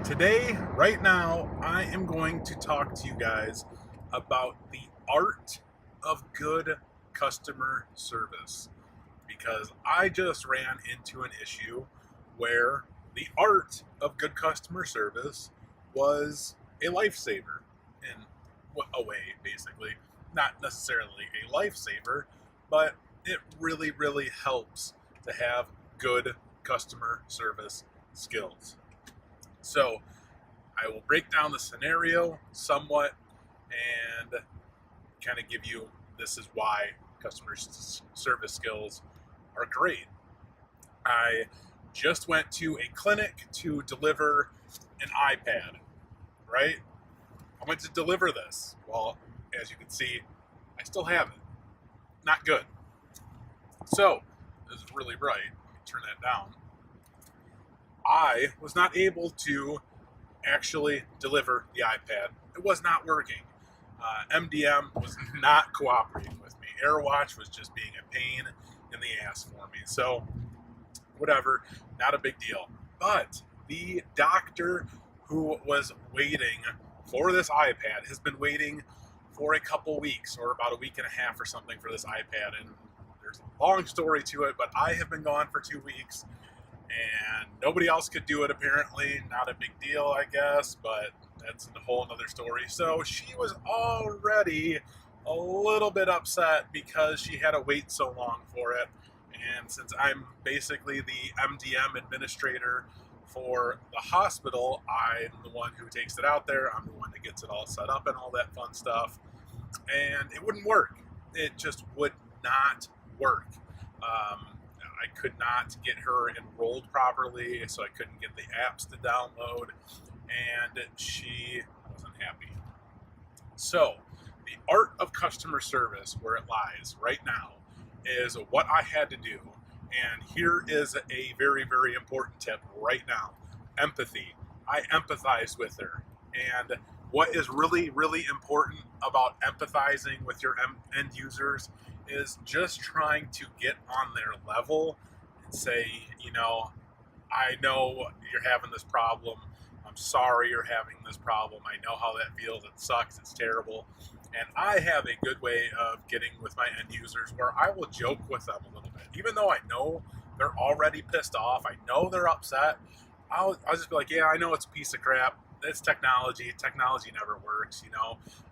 Today, right now, I am going to talk to you guys about the art of good customer service because I just ran into an issue where the art of good customer service was a lifesaver in a way, basically. Not necessarily a lifesaver, but it really, really helps to have good customer service skills. So, I will break down the scenario somewhat and kind of give you this is why customer service skills are great. I just went to a clinic to deliver an iPad, right? I went to deliver this. Well, as you can see, I still have it. Not good. So, this is really bright. Let me turn that down. I was not able to actually deliver the iPad. It was not working. MDM was not cooperating with me. AirWatch was just being a pain in the ass for me. So, whatever, not a big deal. But the doctor who was waiting for this iPad has been waiting for a couple weeks or about a week and a half or something for this iPad. And there's a long story to it, but I have been gone for 2 weeks and nobody else could do it apparently. Not a big deal, I guess, but that's a whole other story. So she was already a little bit upset because she had to wait so long for it. And since I'm basically the MDM administrator for the hospital, I'm the one who takes it out there. I'm the one that gets it all set up and all that fun stuff. And it wouldn't work. It just would not work. I could not get her enrolled properly, so I couldn't get the apps to download, and she wasn't happy. So, the art of customer service, where it lies right now, is what I had to do. And here is a very, very important tip right now: empathy. I empathized with her. And what is really, really important about empathizing with your end users is just trying to get on their level and say, I know you're having this problem. I'm sorry you're having this problem. I know how that feels. It sucks. It's terrible. And I have a good way of getting with my end users where I will joke with them a little bit. Even though I know they're already pissed off, I know they're upset, I'll just be like, yeah, I know it's a piece of crap. It's technology. Technology never works,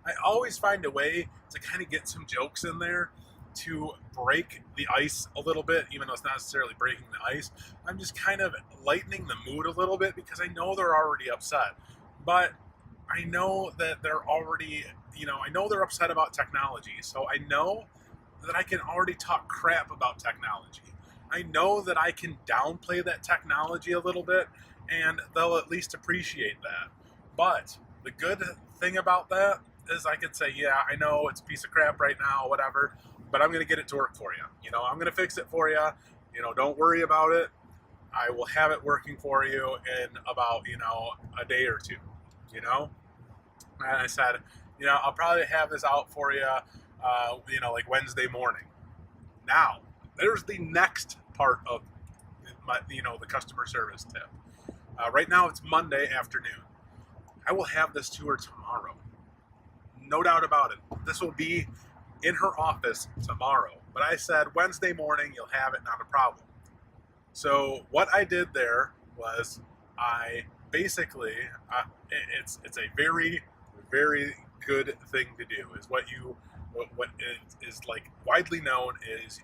I always find a way to kind of get some jokes in there to break the ice a little bit, even though it's not necessarily breaking the ice. I'm just kind of lightening the mood a little bit because I know they're already upset. But I know that they're already, I know they're upset about technology. So I know that I can already talk crap about technology. I know that I can downplay that technology a little bit and they'll at least appreciate that. But the good thing about that is I can say, yeah, I know it's a piece of crap right now, whatever, but I'm going to get it to work for you. I'm going to fix it for you. Don't worry about it. I will have it working for you in about, a day or two, And I said, I'll probably have this out for you, like Wednesday morning. Now, there's the next part of the customer service tip. Right now it's Monday afternoon. I will have this to her tomorrow. No doubt about it. This will be in her office tomorrow. But I said Wednesday morning you'll have it, not a problem. So what I did there was I basically it's a very, very good thing to do. Is what is like widely known is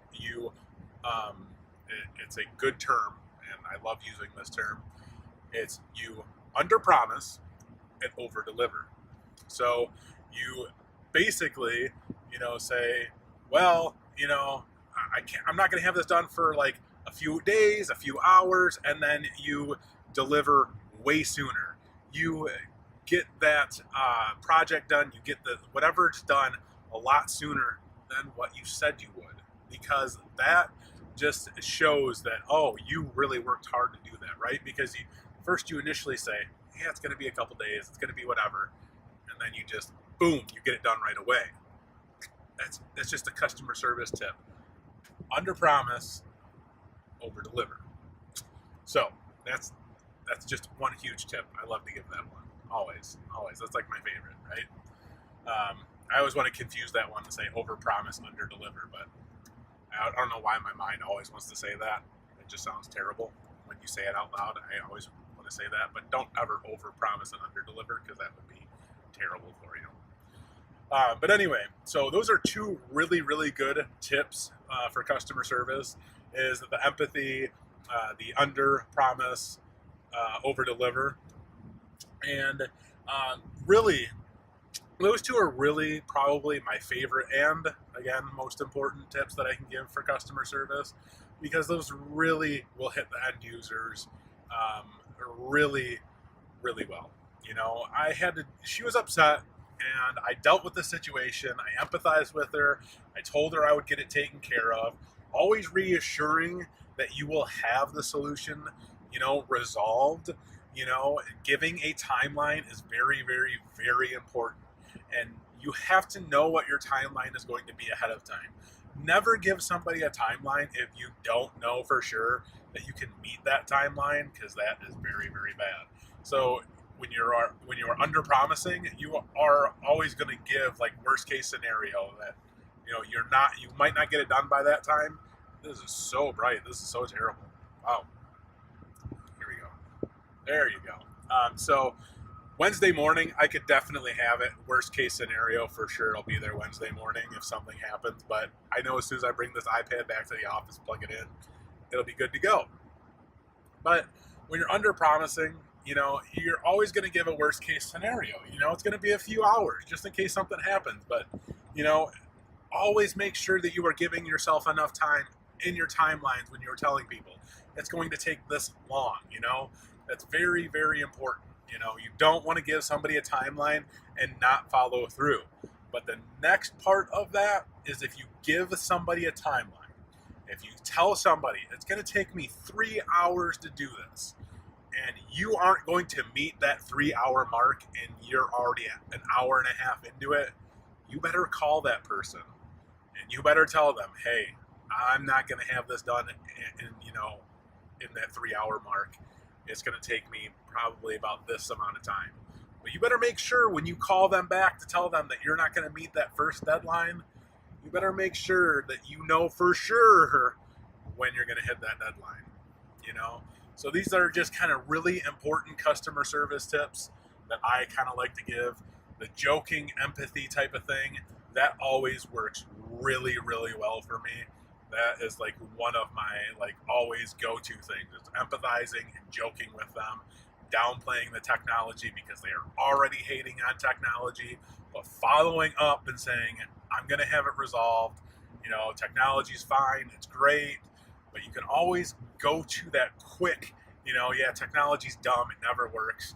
it's a good term, and I love using this term. It's you under promise and over deliver. So you basically, say, well, I'm not going to have this done for like a few days, a few hours, and then you deliver way sooner. You get that project done, you get the whatever it's done a lot sooner than what you said you would, because that just shows that, oh, you really worked hard to do that, right? Because you initially say, yeah, it's going to be a couple days, it's going to be whatever, and then you just boom, you get it done right away. That's just a customer service tip. Under promise, over deliver. So that's that's just one huge tip. I love to give that one. Always. That's like my favorite, right? I always want to confuse that one to say overpromise, underdeliver, but I don't know why my mind always wants to say that. It just sounds terrible when you say it out loud. I always want to say that, but don't ever overpromise and underdeliver, because that would be terrible for you. But anyway, so those are two really, really good tips for customer service: is the empathy, the under promise, over deliver, and really, those two are really probably my favorite and, again, most important tips that I can give for customer service, because those really will hit the end users really, really well. She was upset, and I dealt with the situation. I empathized with her. I told her I would get it taken care of, always reassuring that you will have the solution, resolved. Giving a timeline is very, very, very important. And you have to know what your timeline is going to be ahead of time. Never give somebody a timeline if you don't know for sure that you can meet that timeline, because that is very, very bad. So when you're under promising, you are always going to give like worst case scenario that you might not get it done by that time. This is so bright. This is so terrible. Wow. Here we go. There you go. So Wednesday morning, I could definitely have it. Worst case scenario, for sure, I'll be there Wednesday morning if something happens. But I know as soon as I bring this iPad back to the office, plug it in, it'll be good to go. But when you're under promising, you're always going to give a worst case scenario. It's going to be a few hours just in case something happens. But, always make sure that you are giving yourself enough time in your timelines when you're telling people it's going to take this long. That's very, very important. You don't want to give somebody a timeline and not follow through. But the next part of that is if you give somebody a timeline, if you tell somebody it's going to take me 3 hours to do this, and you aren't going to meet that 3 hour mark and you're already an hour and a half into it, you better call that person and you better tell them, hey, I'm not going to have this done in that 3 hour mark. It's going to take me probably about this amount of time. But you better make sure when you call them back to tell them that you're not going to meet that first deadline, you better make sure that you know for sure when you're going to hit that deadline. So these are just kind of really important customer service tips that I kind of like to give. The joking empathy type of thing, that always works really, really well for me. That is like one of my always go-to things. It's empathizing and joking with them, downplaying the technology because they are already hating on technology, but following up and saying, I'm going to have it resolved. Technology's fine. It's great. But you can always go to that quick, yeah, technology's dumb. It never works.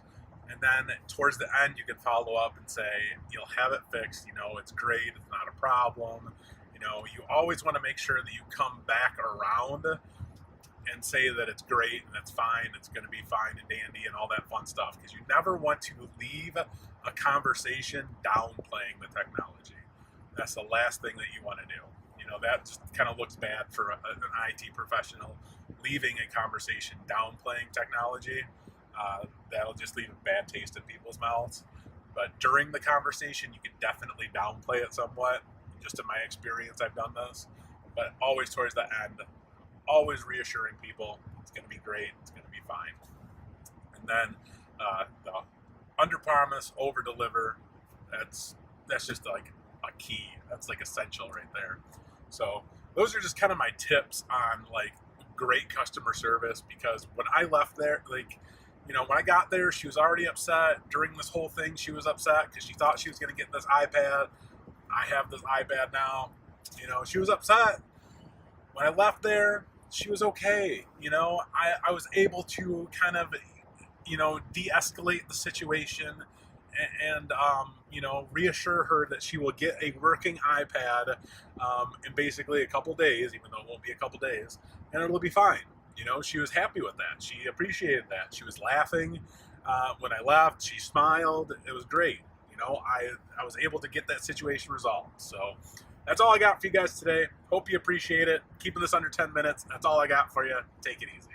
And then towards the end, you can follow up and say, you'll have it fixed. It's great. It's not a problem. You always want to make sure that you come back around and say that it's great and it's fine, it's going to be fine and dandy and all that fun stuff, because you never want to leave a conversation downplaying the technology. That's the last thing that you want to do. That just kind of looks bad for an IT professional, leaving a conversation downplaying technology. That'll just leave a bad taste in people's mouths. But during the conversation, you can definitely downplay it somewhat. Just in my experience, I've done this. But always towards the end, always reassuring people it's going to be great, it's going to be fine. And then the under promise, over deliver, that's just like a key. That's like essential right there. So those are just kind of my tips on great customer service, because when I left there, when I got there, she was already upset. During this whole thing, she was upset because she thought she was going to get this iPad. I have this iPad now. She was upset. When I left there, she was okay. I was able to kind of, de-escalate the situation and reassure her that she will get a working iPad in basically a couple days, even though it won't be a couple days, and it'll be fine. She was happy with that. She appreciated that. She was laughing when I left. She smiled. It was great. I was able to get that situation resolved. So that's all I got for you guys today. Hope you appreciate it. Keeping this under 10 minutes. That's all I got for you. Take it easy.